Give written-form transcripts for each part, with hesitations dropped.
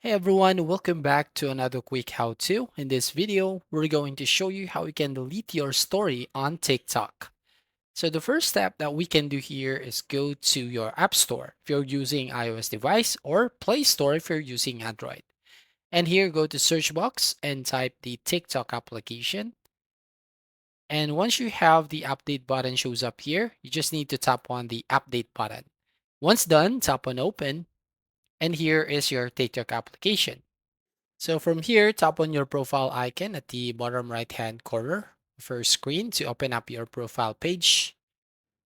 Hey everyone, welcome back to another quick how-to. In this video, we're going to show you how you can delete your story on TikTok. So the first step that we can do here is go to your App Store if you're using iOS device or Play Store if you're using Android. And here go to search box and type the TikTok application. And once you have the update button shows up here, you just need to tap on the update button. Once done, tap on open and here is your TikTok application. So from here, tap on your profile icon at the bottom right-hand corner of your screen to open up your profile page.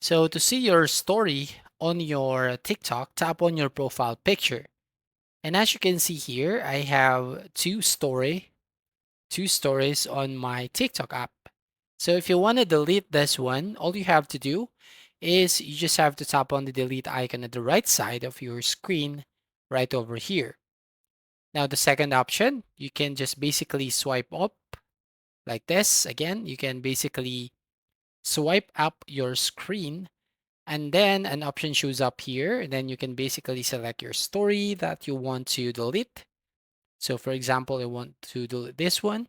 So to see your story on your TikTok, tap on your profile picture. And as you can see here, I have two stories on my TikTok app. So if you want to delete this one, all you have to do is you just have to tap on the delete icon at the right side of your screen right over here. Now, the second option, you can just basically swipe up like this. Again, you can basically swipe up your screen and then an option shows up here. And then you can basically select your story that you want to delete. So for example, I want to delete this one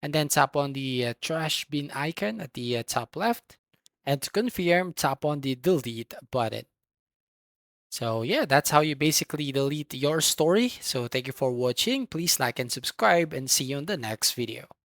and then tap on the trash bin icon at the top left. And to confirm, tap on the delete button. So yeah, that's how you basically delete your story. So thank you for watching. Please like and subscribe and see you in the next video.